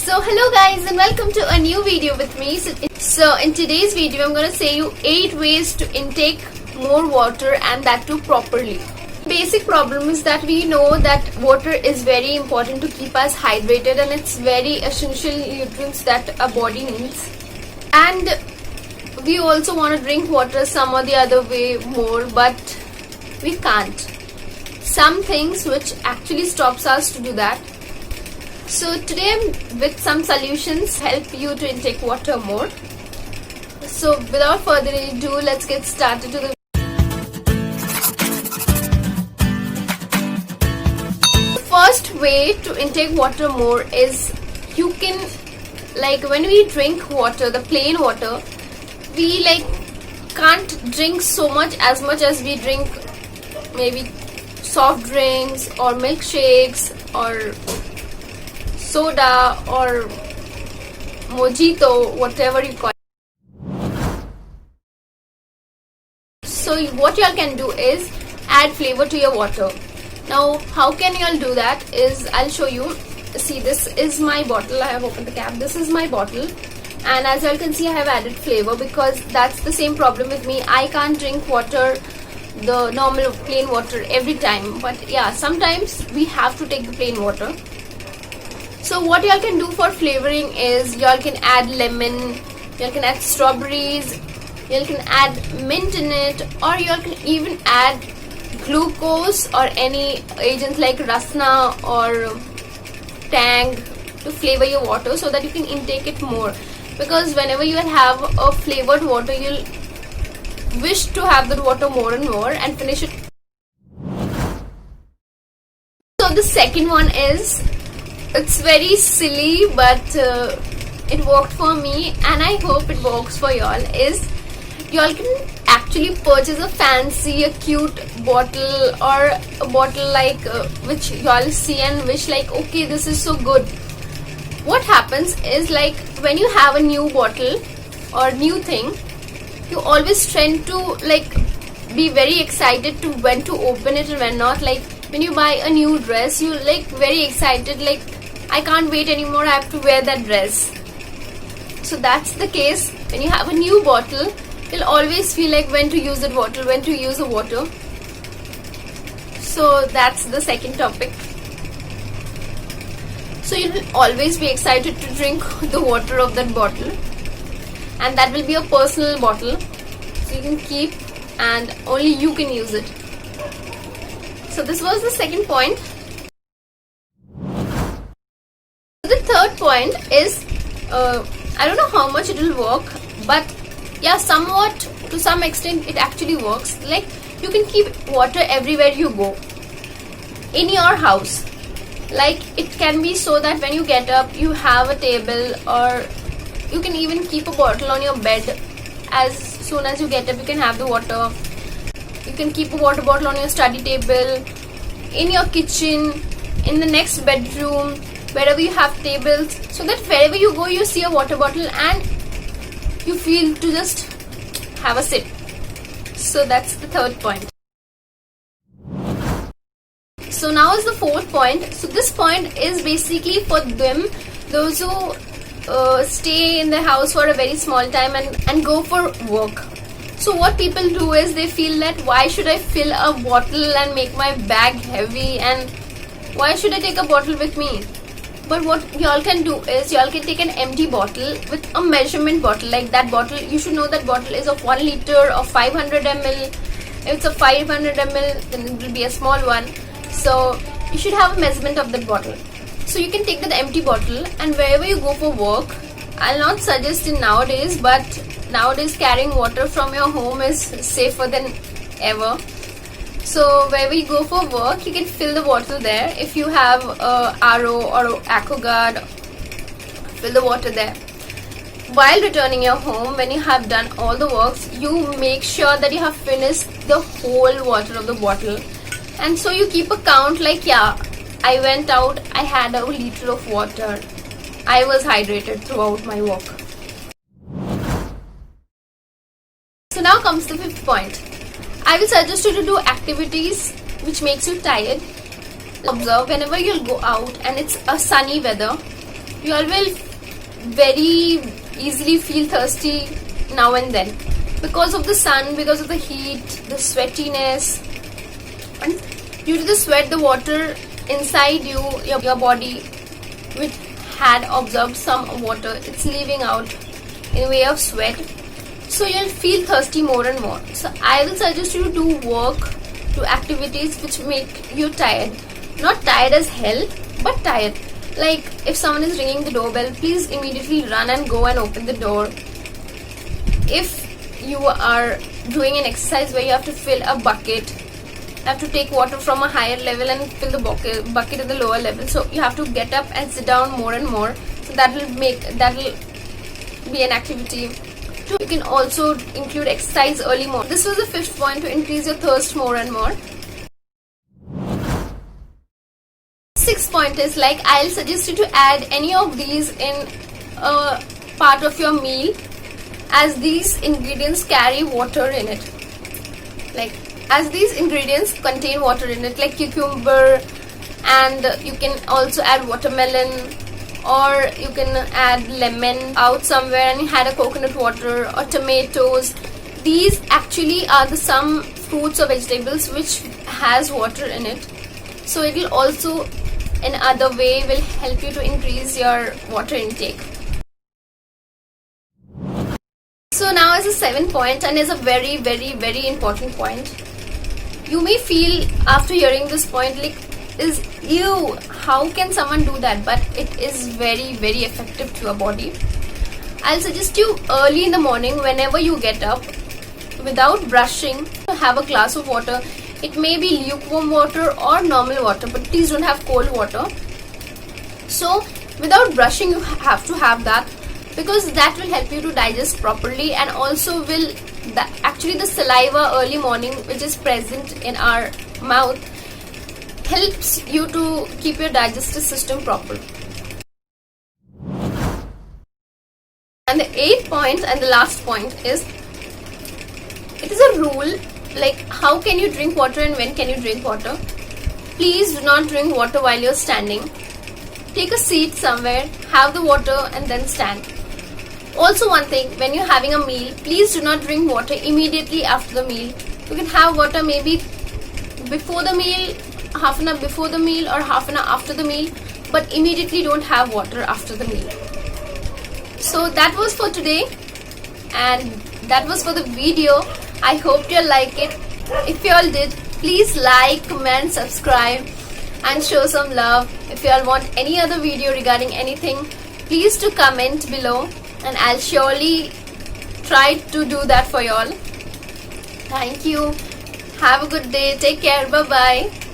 So hello guys and welcome to a new video with me. So in today's video I'm going to say you 8 ways to intake more water and that too properly. Basic problem is that we know that water is very important to keep us hydrated and it's very essential nutrients that our body needs. And we also want to drink water some or the other way more, but we can't. Some things which actually stops us to do that. So today I'm with some solutions help you to intake water more. So without further ado, let's get started to the first way to intake water more is you can, like when we drink water, the plain water, we can't drink so much as we drink maybe soft drinks or milkshakes or soda or mojito, whatever you call it. So what y'all can do is add flavor to your water. Now how can y'all do that is I'll show you. See, this is my bottle. I have opened the cap. This is my bottle, and as y'all can see I have added flavor because that's the same problem with me. I can't drink water, the normal plain water every time, but yeah, sometimes we have to take the plain water. So what y'all can do for flavoring is y'all can add lemon, y'all can add strawberries, y'all can add mint in it, or y'all can even add glucose or any agents like rasna or tang to flavor your water so that you can intake it more. Because whenever you have a flavored water, you'll wish to have that water more and more and finish it. So the second one is, it's very silly but it worked for me and I hope it works for y'all, is y'all can actually purchase a fancy, a cute bottle or a bottle which y'all see and wish okay, this is so good. What happens is when you have a new bottle or new thing, you always tend to be very excited to when to open it and when not. When you buy a new dress, you very excited, I can't wait anymore, I have to wear that dress. So that's the case when you have a new bottle. You'll always feel when to use that bottle, when to use the water. So that's the second topic. So you'll always be excited to drink the water of that bottle, and that will be a personal bottle, so you can keep and only you can use it. So this was the second point. The third point is, I don't know how much it will work, but yeah, somewhat to some extent it actually works. You can keep water everywhere you go in your house. It can be so that when you get up you have a table, or you can even keep a bottle on your bed. As soon as you get up you can have the water. You can keep a water bottle on your study table, in your kitchen, in the next bedroom, wherever you have tables, so that wherever you go you see a water bottle and you feel to just have a sip. So that's the third point. So now is the fourth point. So this point is basically for those who stay in the house for a very small time and go for work. So what people do is they feel that why should I fill a bottle and make my bag heavy, and why should I take a bottle with me? But what y'all can do is y'all can take an empty bottle with a measurement bottle. That bottle, you should know that bottle is of 1 liter or 500 ml. If it's a 500 ml, then it will be a small one. So you should have a measurement of that bottle. So you can take that empty bottle, and wherever you go for work, I'll not suggest in nowadays, but nowadays carrying water from your home is safer than ever. So wherever you go for work, you can fill the water there. If you have a RO or AquaGuard, fill the water there. While returning your home, when you have done all the works, you make sure that you have finished the whole water of the bottle. And so you keep a count yeah, I went out, I had a liter of water. I was hydrated throughout my walk. So now comes the fifth point. I will suggest you to do activities which makes you tired. Observe whenever you'll go out and it's a sunny weather, you all will very easily feel thirsty now and then because of the sun, because of the heat, the sweatiness, and due to the sweat, the water inside your body, which had absorbed some water, it's leaving out in way of sweat. So you'll feel thirsty more and more. So I will suggest you to do work, do activities which make you tired. Not tired as hell, but tired. Like if someone is ringing the doorbell, please immediately run and go and open the door. If you are doing an exercise where you have to fill a bucket, you have to take water from a higher level and fill the bucket at the lower level, so you have to get up and sit down more and more. So that will be an activity. You can also include exercise early morning. This was the 5th point, to increase your thirst more and more. 6th point is, like, I'll suggest you to add any of these in a part of your meal, as these ingredients carry water in it. Like, as these ingredients contain water in it, like cucumber, and you can also add watermelon, or you can add lemon out somewhere and you had a coconut water, or tomatoes. These actually are the some fruits or vegetables which has water in it. So it will also in other way will help you to increase your water intake. So now is the 7th point, and is a very very important point. You may feel after hearing this point like, is ew, how can someone do that? But it is very effective to your body. I'll suggest you early in the morning, whenever you get up, without brushing, to have a glass of water. It may be lukewarm water or normal water, but please don't have cold water. So without brushing, you have to have that, because that will help you to digest properly, and also will actually the saliva early morning, which is present in our mouth, helps you to keep your digestive system proper. And the 8th point and the last point is, it is a rule, like how can you drink water and when can you drink water. Please do not drink water while you're standing. Take a seat somewhere, have the water and then stand. Also one thing, when you're having a meal, please do not drink water immediately after the meal. You can have water maybe before the meal, half an hour before the meal, or half an hour after the meal, but immediately don't have water after the meal. So that was for today, and that was for the video. I hope you like it. If you all did, please like, comment, subscribe and show some love. If you all want any other video regarding anything, please do comment below, and I'll surely try to do that for you all. Thank you. Have a good day. Take care. Bye bye.